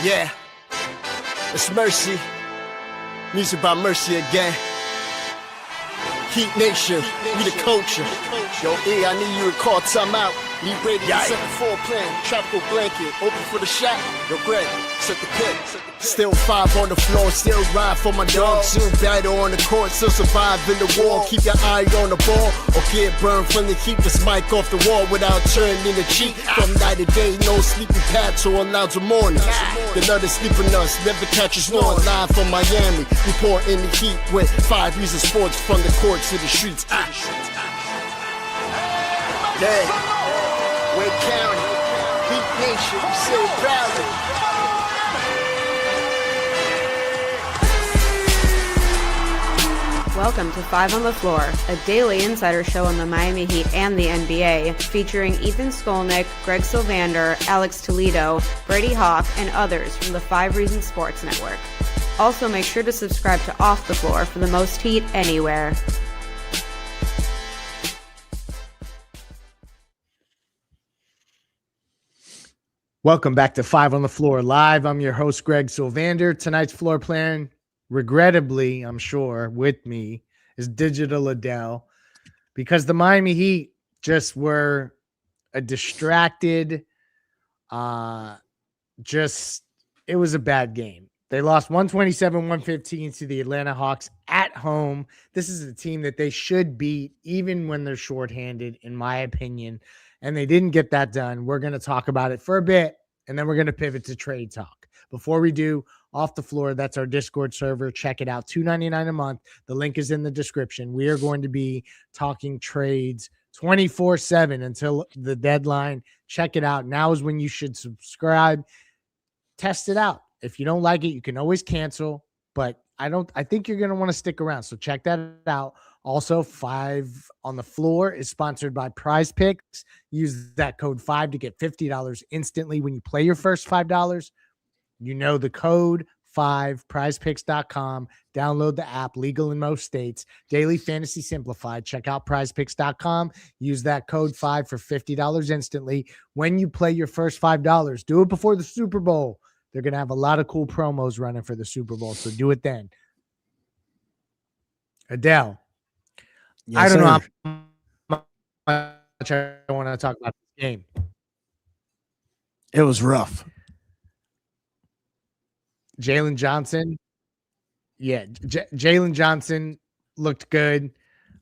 Yeah, it's Mercy. Music by Mercy again. Heat Nation, we the culture. Yo, E, I need you to call timeout. Need Brady to set the floor plan. Tropical blanket, open for the shot. Yo, Greg, set the pick. Still 5 on the floor, still ride for my dog. Still battle on the court, still survive in the war. Keep your eye on the ball, or get burned from the keep this mic off the wall without turning the cheek. From night to day, no sleeping paths or allowed to morning. The love to sleep in us, never catch us on. Live from Miami, we pour in the heat with 5 Reasons Sports from the courts to the streets. Yeah, Wade County, Heat Nation, we still proud. Welcome to 5 on the Floor, a daily insider show on the Miami Heat and the NBA, featuring Ethan Skolnick, Greg Sylvander, Alex Toledo, Brady Hawk, and others from the 5 Reasons Sports Network. Also, make sure to subscribe to Off the Floor for the most heat anywhere. Welcome back to 5 on the Floor Live. I'm your host, Greg Sylvander. Tonight's floor plan, regrettably, I'm sure, with me is Digital Adel, because the Miami Heat just were a distracted, it was a bad game. They lost 127-115 to the Atlanta Hawks at home. This is a team that they should beat even when they're shorthanded, in my opinion, and they didn't get that done. We're going to talk about it for a bit, and then we're going to pivot to trade talk. Before we do, Off the Floor, that's our Discord server. Check it out, $2.99 a month. The link is in the description. We are going to be talking trades 24/7 until the deadline. Check it out. Now is when you should subscribe. Test it out. If you don't like it, you can always cancel, but I think you're going to want to stick around. So check that out. Also, 5 on the Floor is sponsored by Prize Picks. Use that code 5 to get $50 instantly when you play your first $5. You know the code 5, prizepicks.com. Download the app, legal in most states. Daily Fantasy Simplified. Check out prizepicks.com. Use that code 5 for $50 instantly when you play your first $5. Do it before the Super Bowl. They're going to have a lot of cool promos running for the Super Bowl, so do it then. Adele. Yes, I don't know sir. how much I want to talk about this game. It was rough. Jalen Johnson. Yeah, Jalen Johnson looked good.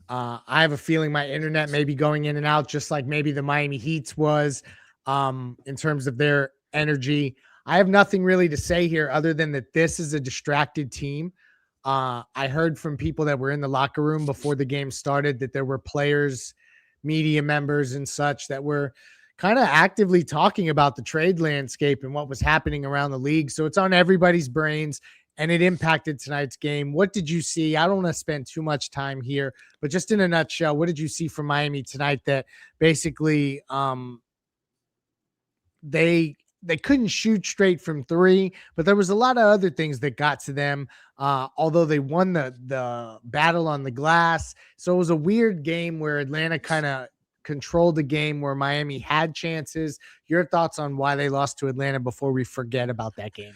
I have a feeling my internet may be going in and out, just like maybe the Miami Heat's was, in terms of their energy. I have nothing really to say here other than that this is a distracted team. I heard from people that were in the locker room before the game started that there were players, media members and such that were kind of actively talking about the trade landscape and what was happening around the league. So it's on everybody's brains, and it impacted tonight's game. What did you see? I don't want to spend too much time here, but just in a nutshell, what did you see from Miami tonight that basically they couldn't shoot straight from 3, but there was a lot of other things that got to them, although they won the battle on the glass. So it was a weird game where Atlanta kind of controlled the game, where Miami had chances. Your thoughts on why they lost to Atlanta before we forget about that game?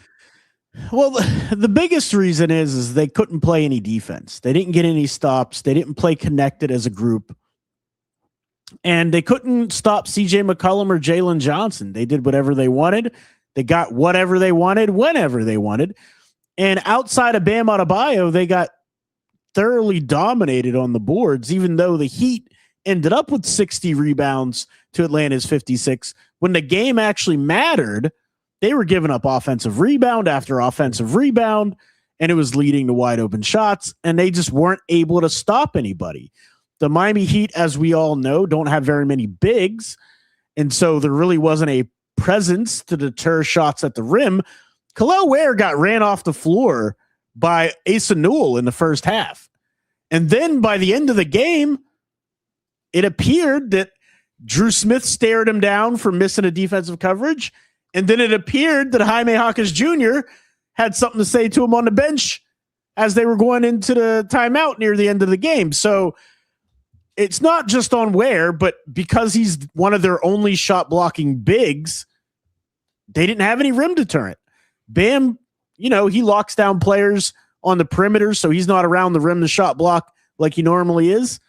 Well, the biggest reason is they couldn't play any defense. They didn't get any stops. They didn't play connected as a group. And they couldn't stop CJ McCollum or Jalen Johnson. They did whatever they wanted. They got whatever they wanted, whenever they wanted. And outside of Bam Adebayo, they got thoroughly dominated on the boards, even though the Heat ended up with 60 rebounds to Atlanta's 56. When the game actually mattered, they were giving up offensive rebound after offensive rebound, and it was leading to wide open shots, and they just weren't able to stop anybody. The Miami Heat, as we all know, don't have very many bigs, and so there really wasn't a presence to deter shots at the rim. Khalil Ware got ran off the floor by Asa Newell in the first half. And then by the end of the game, it appeared that Drew Smith stared him down for missing a defensive coverage, and then it appeared that Jaime Jaquez Jr. had something to say to him on the bench as they were going into the timeout near the end of the game. So it's not just on Ware, but because he's one of their only shot blocking bigs, they didn't have any rim deterrent. Bam, he locks down players on the perimeter, so he's not around the rim to shot block like he normally is.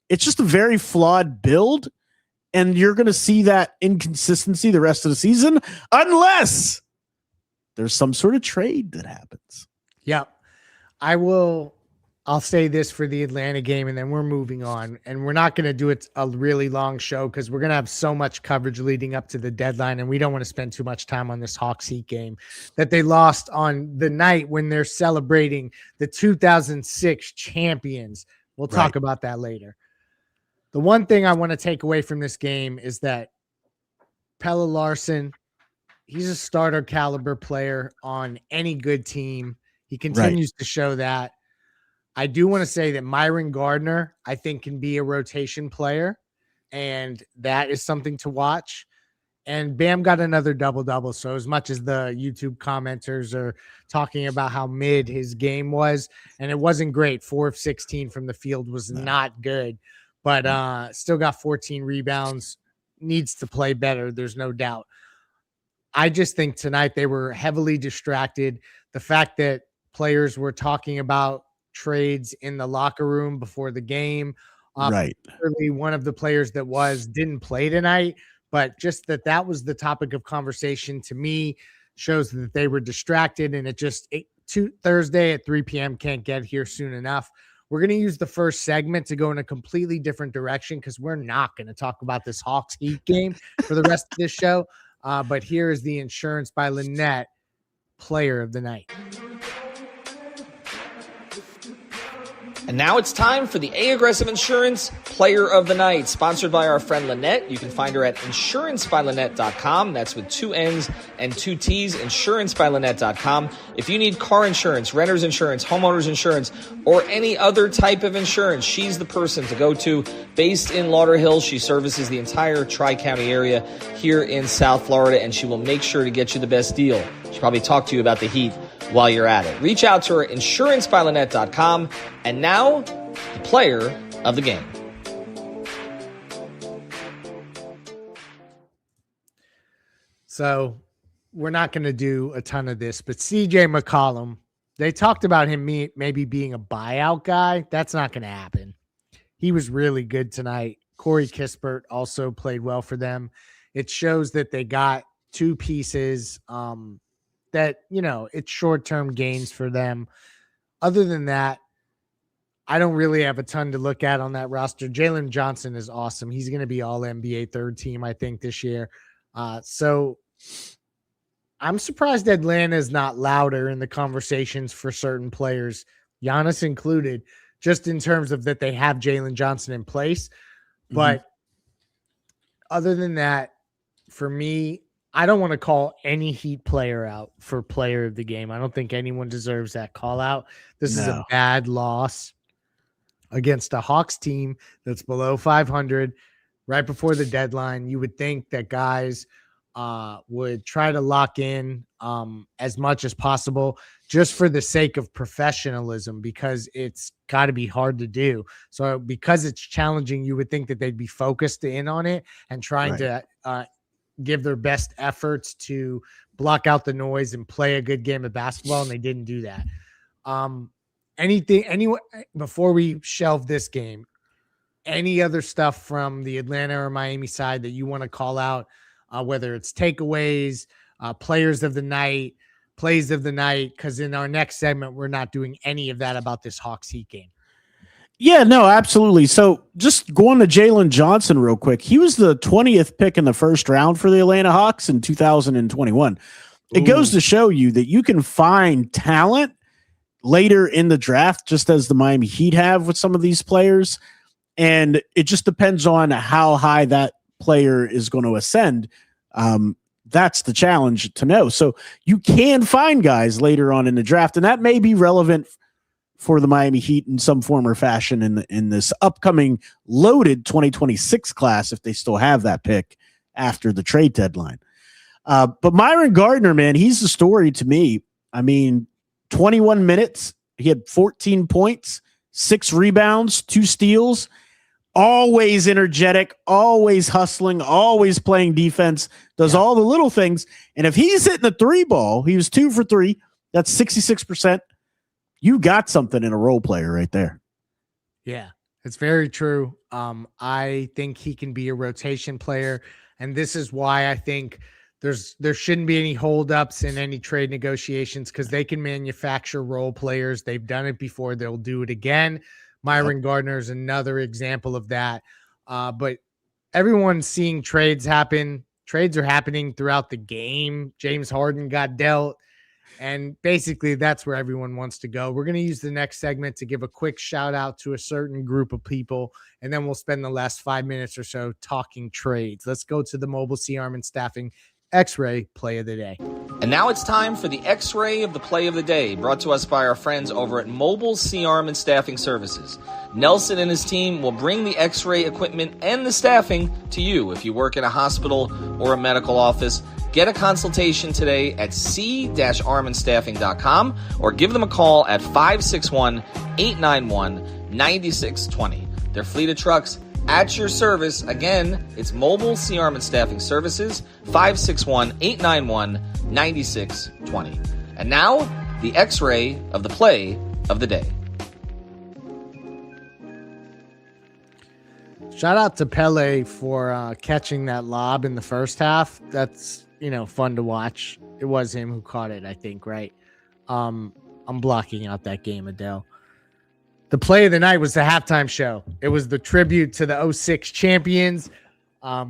It's just a very flawed build, and you're going to see that inconsistency the rest of the season unless there's some sort of trade that happens. Yeah. I'll say this for the Atlanta game, and then we're moving on. And we're not going to do it a really long show because we're going to have so much coverage leading up to the deadline, and we don't want to spend too much time on this Hawks Heat game that they lost on the night when they're celebrating the 2006 champions. We'll talk about that later. The one thing I want to take away from this game is that Pelle Larsson, he's a starter caliber player on any good team. He continues to show that. I do want to say that Myron Gardner, I think, can be a rotation player, and that is something to watch. And Bam got another double-double. So as much as the YouTube commenters are talking about how mid his game was, and it wasn't great, 4 of 16 from the field was not good, but still got 14 rebounds, needs to play better. There's no doubt. I just think tonight they were heavily distracted. The fact that players were talking about trades in the locker room before the game. Clearly one of the players that didn't play tonight, but just that was the topic of conversation to me shows that they were distracted, and Thursday at 3 p.m. can't get here soon enough. We're going to use the first segment to go in a completely different direction because we're not going to talk about this Hawks Heat game for the rest of this show. But here is the Insurance by Lynette player of the night. And now it's time for the A-Aggressive Insurance Player of the Night, sponsored by our friend Lynette. You can find her at insurancebylynette.com. That's with 2 N's and 2 T's, insurancebylynette.com. If you need car insurance, renter's insurance, homeowner's insurance, or any other type of insurance, she's the person to go to. Based in Lauderhill, she services the entire Tri-County area here in South Florida, and she will make sure to get you the best deal. She'll probably talk to you about the Heat while you're at it. Reach out to her, insurancebylynette.com. And now, the player of the game. So we're not going to do a ton of this, but CJ McCollum, they talked about him maybe being a buyout guy. That's not going to happen. He was really good tonight. Corey Kispert also played well for them. It shows that they got 2 pieces that, it's short-term gains for them. Other than that, I don't really have a ton to look at on that roster. Jalen Johnson is awesome. He's going to be all NBA third team, I think, this year. So I'm surprised Atlanta is not louder in the conversations for certain players, Giannis included, just in terms of that they have Jalen Johnson in place. But other than that, for me, I don't want to call any Heat player out for player of the game. I don't think anyone deserves that call out. This is a bad loss against a Hawks team that's below 500 right before the deadline. You would think that guys would try to lock in as much as possible just for the sake of professionalism, because it's got to be hard to do. So because it's challenging, you would think that they'd be focused in on it and trying to give their best efforts to block out the noise and play a good game of basketball, and they didn't do that. Before we shelve this game, any other stuff from the Atlanta or Miami side that you want to call out, whether it's takeaways, players of the night, plays of the night? Because in our next segment, we're not doing any of that about this Hawks Heat game. Yeah, no, absolutely. So just going to Jalen Johnson real quick. He was the 20th pick in the first round for the Atlanta Hawks in 2021. It goes to show you that you can find talent later in the draft, just as the Miami Heat have with some of these players. And it just depends on how high that player is going to ascend. That's the challenge to know. So you can find guys later on in the draft, and that may be relevant for the Miami Heat in some form or fashion in this upcoming loaded 2026 class, if they still have that pick after the trade deadline. But Myron Gardner, man, he's the story to me. I mean, 21 minutes, he had 14 points, 6 rebounds, 2 steals, always energetic, always hustling, always playing defense, does all the little things. And if he's hitting the 3 ball, he was 2 for 3. That's 66%. You got something in a role player right there. Yeah, it's very true. I think he can be a rotation player, and this is why I think there shouldn't be any holdups in any trade negotiations, because they can manufacture role players. They've done it before. They'll do it again. Myron Gardner is another example of that. But everyone's seeing trades happen. Trades are happening throughout the game. James Harden got dealt. And basically, that's where everyone wants to go. We're going to use the next segment to give a quick shout out to a certain group of people, and then we'll spend the last 5 minutes or so talking trades. Let's go to the Mobile C Arm and Staffing X-Ray Play of the Day. And now it's time for the X-Ray of the Play of the Day, brought to us by our friends over at Mobile C-Arm and Staffing Services. Nelson and his team will bring the X-ray equipment and the staffing to you. If you work in a hospital or a medical office, get a consultation today at c-armandstaffing.com or give them a call at 561-891-9620. Their fleet of trucks at your service. Again, it's Mobile C-Arm and Staffing Services, 561-891-9620. And now, the X-ray of the Play of the Day. Shout out to Pele for catching that lob in the first half. That's, fun to watch. It was him who caught it, I think, right? I'm blocking out that game, Adele. The play of the night was the halftime show. It was the tribute to the 06 champions.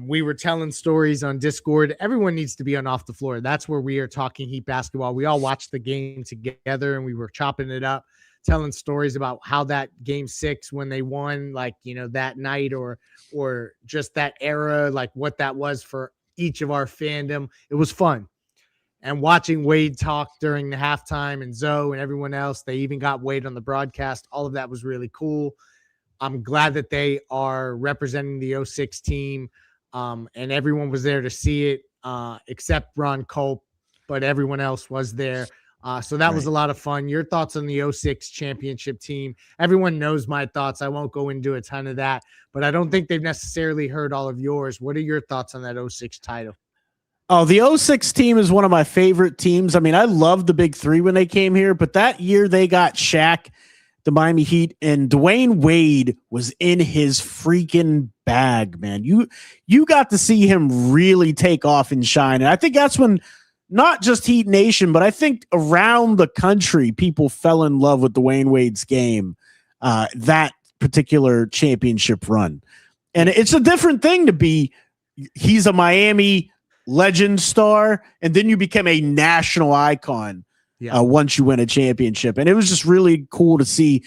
We were telling stories on Discord. Everyone needs to be on Off the Floor. That's where we are talking Heat basketball. We all watched the game together, and we were chopping it up, telling stories about how that game 6, when they won, that night or just that era, like what that was for each of our fandom. It was fun. And watching Wade talk during the halftime, and Zoe and everyone else, they even got Wade on the broadcast. All of that was really cool. I'm glad that they are representing the 06 team, and everyone was there to see it, except Ron Culp, but everyone else was there. So that was a lot of fun. Your thoughts on the 06 championship team? Everyone knows my thoughts. I won't go into a ton of that, but I don't think they've necessarily heard all of yours. What are your thoughts on that 06 title? Oh, the 06 team is one of my favorite teams. I mean, I loved the Big Three when they came here, but that year they got Shaq, the Miami Heat, and Dwayne Wade was in his freaking bag, man. You got to see him really take off and shine. And I think that's when not just Heat Nation, but I think around the country, people fell in love with Dwayne Wade's game, that particular championship run. And it's a different thing to be, he's a Miami legend star, and then you become a national icon once you win a championship. And it was just really cool to see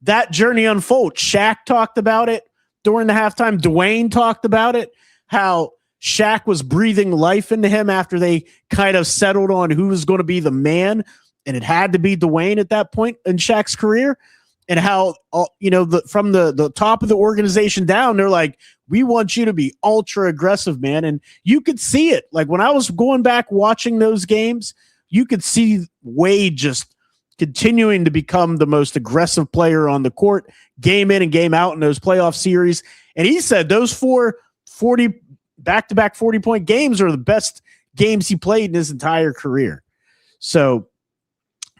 that journey unfold. Shaq talked about it during the halftime. Dwayne talked about it, how Shaq was breathing life into him after they kind of settled on who was going to be the man, and it had to be Dwayne at that point in Shaq's career. And how, from the top of the organization down, they're like, we want you to be ultra aggressive, man. And you could see it. Like when I was going back watching those games, you could see Wade just continuing to become the most aggressive player on the court, game in and game out in those playoff series. And he said those 4 back-to-back 40-point games are the best games he played in his entire career. So,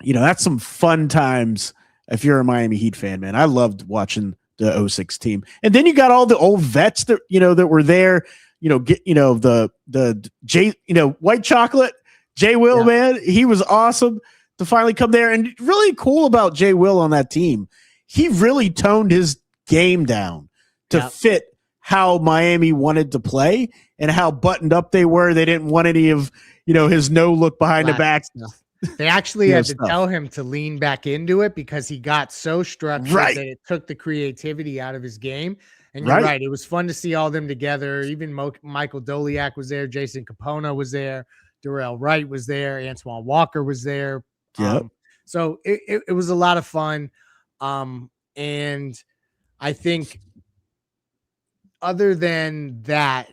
that's some fun times if you're a Miami Heat fan, man. I loved watching the 06 team. And then you got all the old vets that, that were there, the White Chocolate, Jay Will, man, he was awesome to finally come there. And really cool about Jay Will on that team, he really toned his game down to fit how Miami wanted to play and how buttoned up they were. They didn't want any of, his no look behind the back stuff. They actually had to tell him to lean back into it because he got so structured that it took the creativity out of his game. And you're right. It was fun to see all of them together. Even Michael Doliak was there. Jason Capona was there. Darrell Wright was there. Antoine Walker was there. So it was a lot of fun. And I think other than that,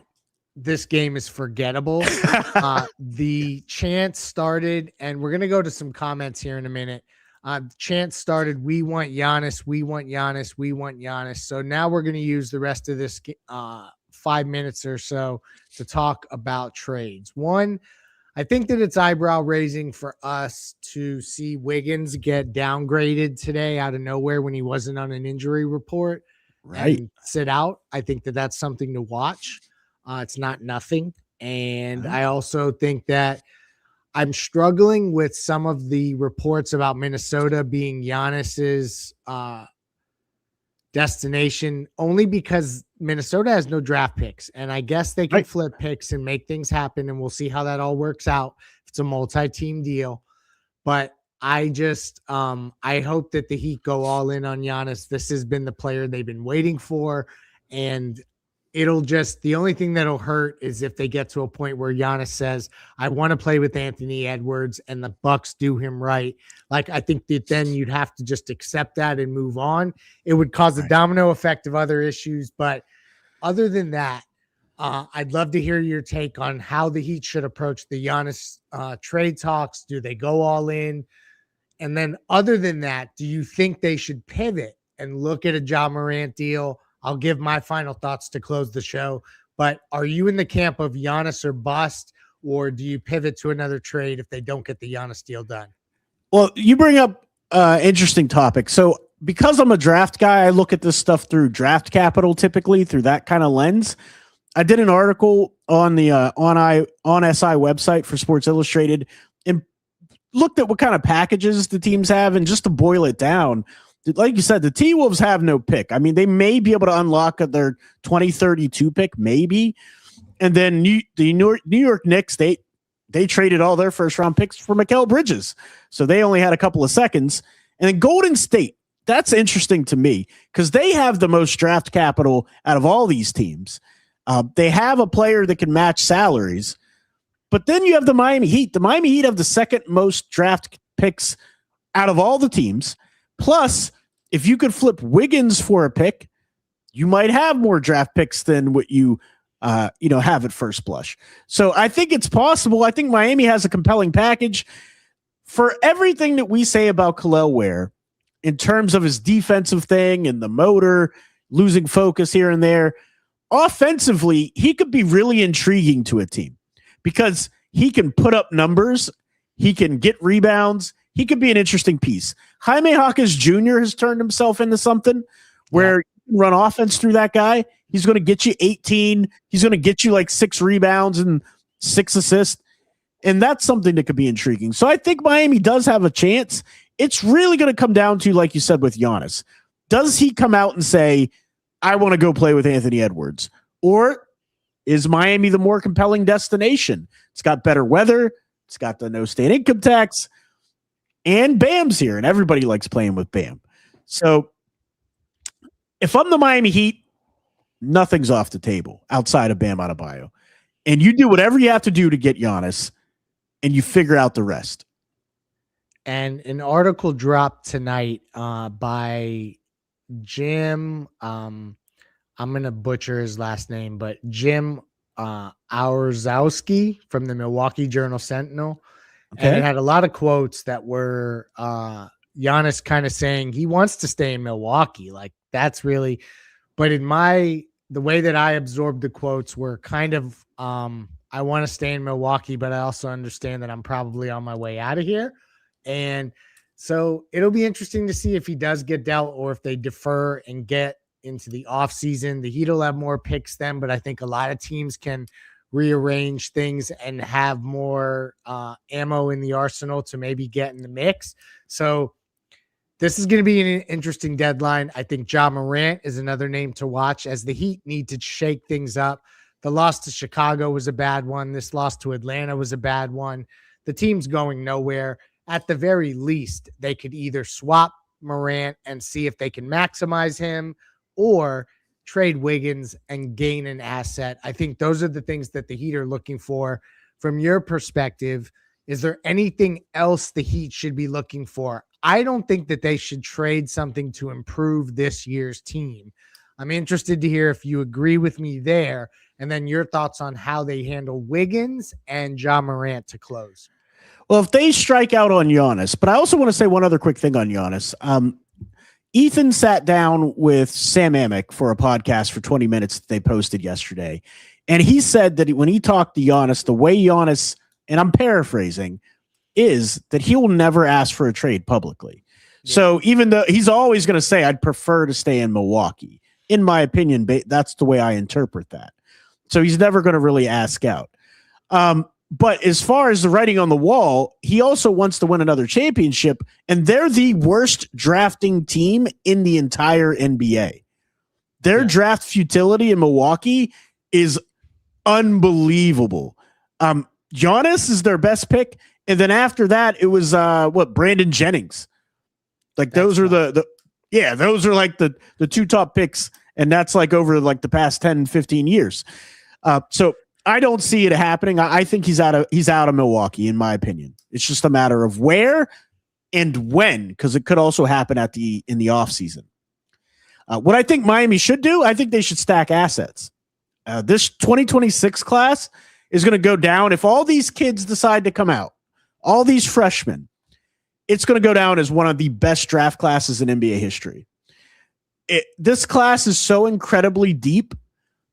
this game is forgettable. The chant started, and we're going to go to some comments here in a minute. Chant started, "We want Giannis, we want Giannis, we want Giannis." So now we're going to use the rest of this 5 minutes or so to talk about trades. One, I think that it's eyebrow raising for us to see Wiggins get downgraded today out of nowhere when he wasn't on an injury report and sit out. I think that that's something to watch. It's not nothing. And I also think that I'm struggling with some of the reports about Minnesota being Giannis's destination, only because Minnesota has no draft picks. And I guess they can flip picks and make things happen. And we'll see how that all works out. It's a multi-team deal. But I just I hope that the Heat go all in on Giannis. This has been the player they've been waiting for. And it'll just, the only thing that'll hurt is if they get to a point where Giannis says, "I want to play with Anthony Edwards," and the Bucks do him right. Like, I think that then you'd have to just accept that and move on. It would cause a domino effect of other issues. But other than that, I'd love to hear your take on how the Heat should approach the Giannis trade talks. Do they go all in? And then other than that, do you think they should pivot and look at a Ja Morant deal? I'll give my final thoughts to close the show. But are you in the camp of Giannis or bust, or do you pivot to another trade if they don't get the Giannis deal done? Well, you bring up interesting topic. So because I'm a draft guy, I look at this stuff through draft capital, typically through that kind of lens. I did an article on the on SI website for Sports Illustrated and looked at what kind of packages the teams have. And just to boil it down, like you said, the T-Wolves have no pick. I mean, they may be able to unlock their 2032 pick, maybe. And then the New York Knicks, they traded all their first-round picks for Mikal Bridges. So they only had a couple of seconds. And then Golden State, that's interesting to me because they have the most draft capital out of all these teams. They have a player that can match salaries. But then you have the Miami Heat. The Miami Heat have the second most draft picks out of all the teams. Plus, if you could flip Wiggins for a pick, you might have more draft picks than what you have at first blush. So I think it's possible. I think Miami has a compelling package for everything that we say about Kel'el Ware in terms of his defensive thing and the motor, losing focus here and there. Offensively, he could be really intriguing to a team because he can put up numbers. He can get rebounds. He could be an interesting piece. Jaime Jaquez Jr. has turned himself into something where you can run offense through that guy. He's going to get you 18. He's going to get you like 6 rebounds and 6 assists. And that's something that could be intriguing. So I think Miami does have a chance. It's really going to come down to, like you said, with Giannis. Does he come out and say, "I want to go play with Anthony Edwards"? Or is Miami the more compelling destination? It's got better weather. It's got the no state income tax. And Bam's here, and everybody likes playing with Bam. So if I'm the Miami Heat, nothing's off the table outside of Bam Adebayo. And you do whatever you have to do to get Giannis, and you figure out the rest. And an article dropped tonight by Jim. I'm going to butcher his last name, but Jim Aurzowski from the Milwaukee Journal-Sentinel. Okay. And it had a lot of quotes that were Giannis kind of saying he wants to stay in Milwaukee. Like, that's really, but the way that I absorbed the quotes were kind of, I want to stay in Milwaukee, but I also understand that I'm probably on my way out of here. And so it'll be interesting to see if he does get dealt or if they defer and get into the offseason. The Heat will have more picks then, but I think a lot of teams can rearrange things and have more ammo in the arsenal to maybe get in the mix. So this is going to be an interesting deadline. I think Ja Morant is another name to watch as the Heat need to shake things up. The loss to Chicago was a bad one. This loss to Atlanta was a bad one. The team's going nowhere. At the very least, they could either swap Morant and see if they can maximize him or trade Wiggins and gain an asset. I think those are the things that the Heat are looking for. From your perspective, is there anything else the Heat should be looking for? I don't think that they should trade something to improve this year's team. I'm interested to hear if you agree with me there, and then your thoughts on how they handle Wiggins and Ja Morant to close. Well, if they strike out on Giannis, but I also want to say one other quick thing on Giannis. Ethan sat down with Sam Amick for a podcast for 20 minutes that they posted yesterday. And he said that when he talked to Giannis, the way Giannis, and I'm paraphrasing, is that he will never ask for a trade publicly. Yeah. So even though he's always going to say, I'd prefer to stay in Milwaukee, in my opinion, that's the way I interpret that. So he's never going to really ask out. But as far as the writing on the wall, he also wants to win another championship, and they're the worst drafting team in the entire NBA. Their draft futility in Milwaukee is unbelievable. Giannis is their best pick, and then after that, it was Brandon Jennings. Like those are those are like the two top picks, and that's like over like the past 10, 15 years. So I don't see it happening. I think he's out of Milwaukee, in my opinion. It's just a matter of where and when, because it could also happen in the offseason. What I think Miami should do, I think they should stack assets. This 2026 class is going to go down. If all these kids decide to come out, all these freshmen, it's going to go down as one of the best draft classes in NBA history. This class is so incredibly deep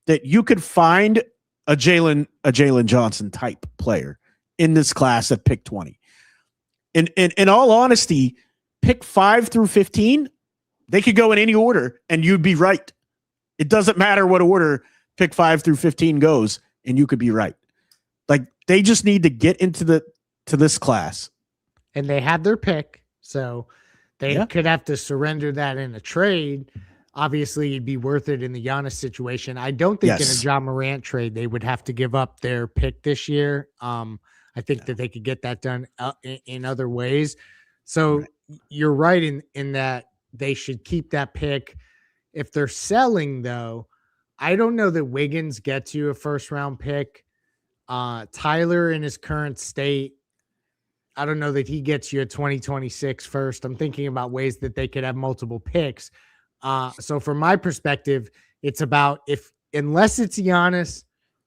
that you could find a Jalen Johnson type player in this class at pick 20. And in all honesty, pick 5 through 15, they could go in any order and you'd be right. It doesn't matter what order pick 5 through 15 goes, and you could be right. Like they just need to get into this class. And they had their pick, so they could have to surrender that in a trade. Obviously, it'd be worth it in the Giannis situation. I don't think in a John Morant trade they would have to give up their pick this year. I think that they could get that done in other ways. So you're right in that they should keep that pick. If they're selling, though, I don't know that Wiggins gets you a first-round pick. Tyler in his current state, I don't know that he gets you a 2026 first. I'm thinking about ways that they could have multiple picks. So from my perspective, it's about unless it's Giannis,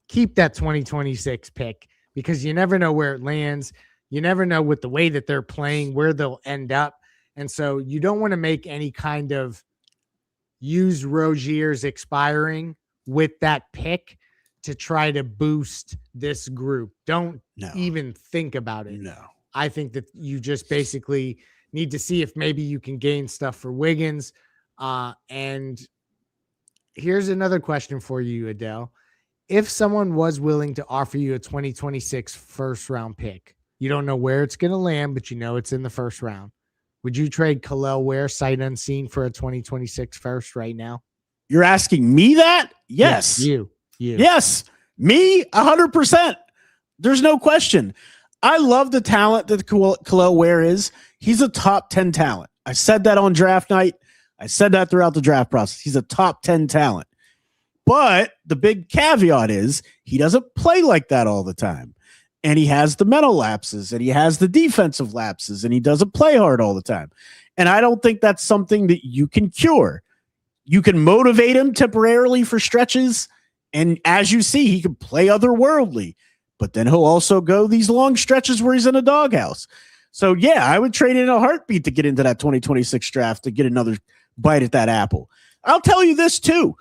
keep that 2026 pick because you never know where it lands. You never know with the way that they're playing, where they'll end up. And so you don't want to make any kind of use Rozier's expiring with that pick to try to boost this group. Don't even think about it. No. I think that you just basically need to see if maybe you can gain stuff for Wiggins. And here's another question for you, Adel. If someone was willing to offer you a 2026 first round pick, you don't know where it's going to land, but you know it's in the first round. Would you trade Kel'el Ware sight unseen for a 2026 first right now? You're asking me that? Yes. You. Yes. Me, 100%. There's no question. I love the talent that Kel'el Ware is. He's a top 10 talent. I said that on draft night. I said that throughout the draft process. He's a top 10 talent. But the big caveat is he doesn't play like that all the time. And he has the mental lapses and he has the defensive lapses and he doesn't play hard all the time. And I don't think that's something that you can cure. You can motivate him temporarily for stretches. And as you see, he can play otherworldly. But then he'll also go these long stretches where he's in a doghouse. So, yeah, I would trade in a heartbeat to get into that 2026 draft to get another bite at that apple. I'll tell you this, too.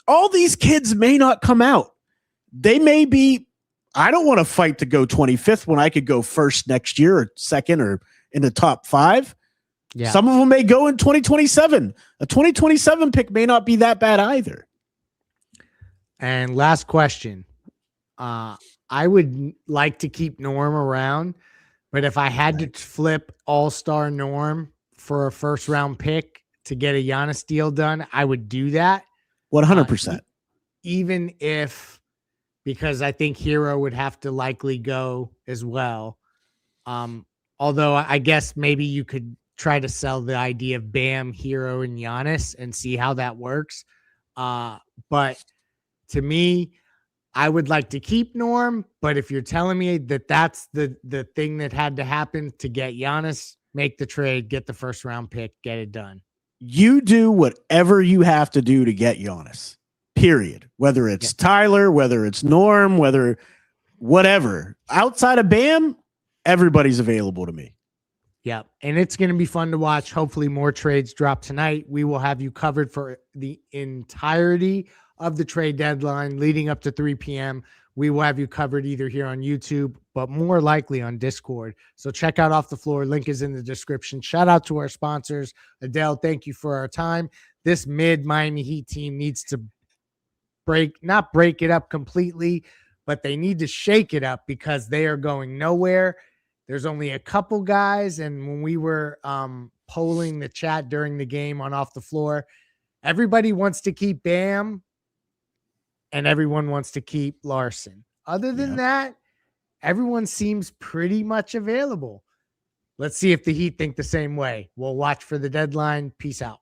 All these kids may not come out. They may be, I don't want to fight to go 25th when I could go first next year or second or in the top 5. Yeah. Some of them may go in 2027. A 2027 pick may not be that bad either. And last question. I would like to keep Norm around, but if I had to flip all-star Norm for a first-round pick to get a Giannis deal done, I would do that. 100%. Even if, because I think Hero would have to likely go as well. Although I guess maybe you could try to sell the idea of Bam, Hero, and Giannis and see how that works. But to me, I would like to keep Norm, but if you're telling me that that's the thing that had to happen to get Giannis, make the trade, get the first round pick, get it done. You do whatever you have to do to get Giannis, period. Whether it's Tyler, whether it's Norm, whether whatever. Outside of Bam, everybody's available to me. Yeah, and it's going to be fun to watch. Hopefully more trades drop tonight. We will have you covered for the entirety of the trade deadline leading up to 3 p.m. We will have you covered either here on YouTube, but more likely on Discord. So check out Off the Floor. Link is in the description. Shout out to our sponsors. Adele, thank you for our time. This Miami Heat team needs to not break it up completely, but they need to shake it up because they are going nowhere. There's only a couple guys, and when we were polling the chat during the game on Off the Floor, everybody wants to keep Bam, and everyone wants to keep Larson. Other than that, everyone seems pretty much available. Let's see if the Heat think the same way. We'll watch for the deadline. Peace out.